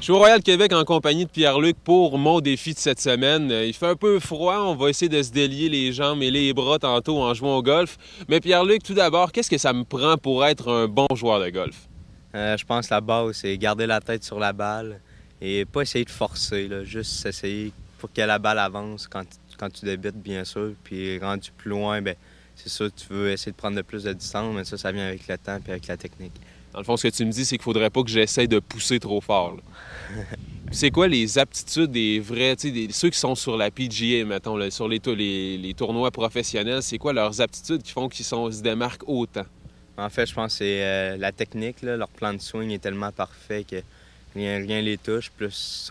Je suis au Royal Québec en compagnie de Pierre-Luc pour mon défi de cette semaine. Il fait un peu froid, on va essayer de se délier les jambes et les bras tantôt en jouant au golf. Mais Pierre-Luc, tout d'abord, qu'est-ce que ça me prend pour être un bon joueur de golf? Je pense que la base, c'est garder la tête sur la balle et pas essayer de forcer, là, juste essayer pour que la balle avance quand tu débites, bien sûr. Puis rendu plus loin, bien, c'est sûr que tu veux essayer de prendre le plus de distance, mais ça vient avec le temps et avec la technique. Dans le fond, ce que tu me dis, c'est qu'il faudrait pas que j'essaie de pousser trop fort. C'est quoi les aptitudes des vrais, ceux qui sont sur la PGA, mettons, là, sur les tournois professionnels, c'est quoi leurs aptitudes qui font qu'ils se démarquent autant? En fait, je pense que c'est la technique, là. Leur plan de swing est tellement parfait que rien les touche. Plus,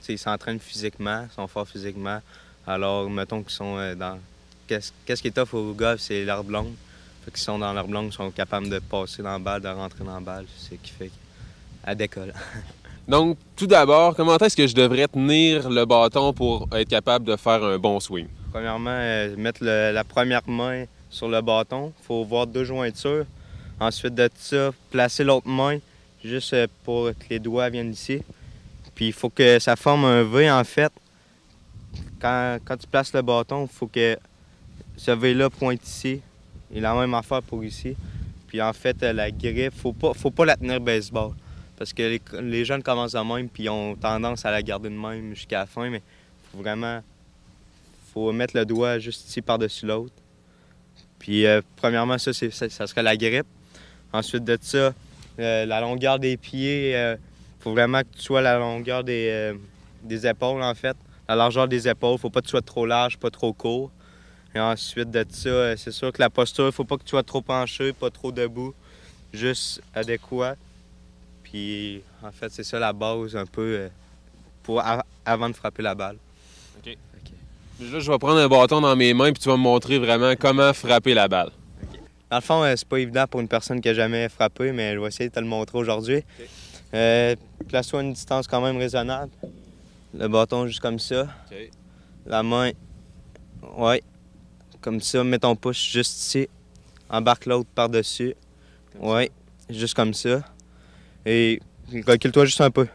ils s'entraînent physiquement, ils sont forts physiquement. Alors, mettons qu'ils sont dans... Qu'est-ce qui est tough au golf, c'est leur blonde. Fait qu'ils sont dans leur blonde, ils sont capables de passer dans la balle, de rentrer dans la balle. C'est ce qui fait qu'elle décolle. Donc, tout d'abord, comment est-ce que je devrais tenir le bâton pour être capable de faire un bon swing? Premièrement, mettre la première main sur le bâton. Il faut voir 2 jointures. Ensuite de ça, placer l'autre main juste pour que les doigts viennent ici. Puis il faut que ça forme un V, en fait. Quand tu places le bâton, il faut que ce V-là pointe ici. Et la même affaire pour ici. Puis en fait, la griffe, faut pas la tenir baseball. Parce que les jeunes commencent de même puis ont tendance à la garder de même jusqu'à la fin. Mais faut mettre le doigt juste ici par-dessus l'autre. Puis premièrement, ça serait la grippe. Ensuite de ça, la longueur des pieds, faut vraiment que tu sois à la longueur des épaules, en fait. La largeur des épaules, faut pas que tu sois trop large, pas trop court. Et ensuite de ça, c'est sûr que la posture, faut pas que tu sois trop penché, pas trop debout, juste adéquat. Puis en fait, c'est ça la base un peu avant de frapper la balle. OK. Là, je vais prendre un bâton dans mes mains puis tu vas me montrer vraiment comment frapper la balle. Okay. Dans le fond, c'est pas évident pour une personne qui n'a jamais frappé, mais je vais essayer de te le montrer aujourd'hui. Okay. Place-toi à une distance quand même raisonnable. Le bâton juste comme ça. Okay. La main, ouais, comme ça. Mets ton pouce juste ici. Embarque l'autre par-dessus. Ouais, juste comme ça. Et recule-toi juste un peu.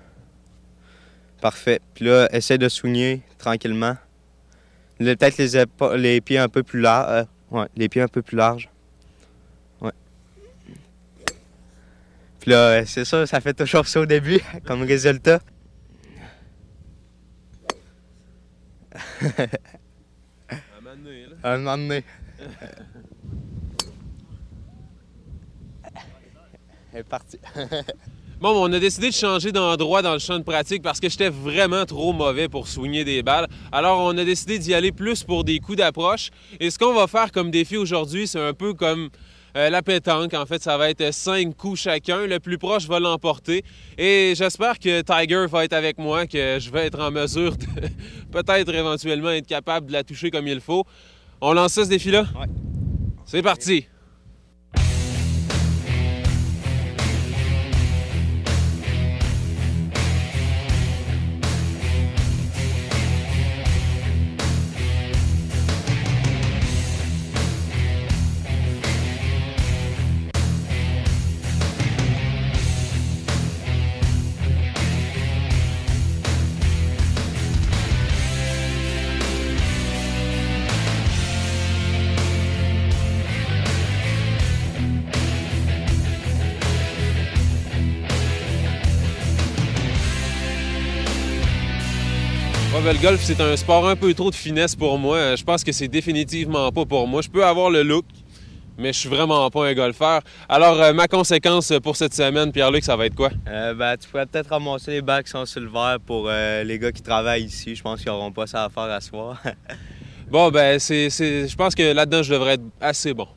Parfait. Puis là, essaie de swinguer tranquillement. Peut-être les pieds un peu plus larges. Ouais, les pieds un peu plus larges. Ouais. Puis là, c'est ça, ça fait toujours ça au début, comme résultat. Un moment donné. Elle est partie. Bon, on a décidé de changer d'endroit dans le champ de pratique parce que j'étais vraiment trop mauvais pour swinguer des balles. Alors, on a décidé d'y aller plus pour des coups d'approche. Et ce qu'on va faire comme défi aujourd'hui, c'est un peu comme la pétanque. En fait, ça va être 5 coups chacun. Le plus proche va l'emporter. Et j'espère que Tiger va être avec moi, que je vais être en mesure de peut-être éventuellement être capable de la toucher comme il faut. On lance ça, ce défi-là? Ouais. C'est parti! Ouais, le golf, c'est un sport un peu trop de finesse pour moi. Je pense que c'est définitivement pas pour moi. Je peux avoir le look, mais je suis vraiment pas un golfeur. Alors, ma conséquence pour cette semaine, Pierre-Luc, ça va être quoi? Tu pourrais peut-être ramasser les balles qui sont sur le verre pour les gars qui travaillent ici. Je pense qu'ils n'auront pas ça à faire à soir. Bon, je pense que là-dedans, je devrais être assez bon.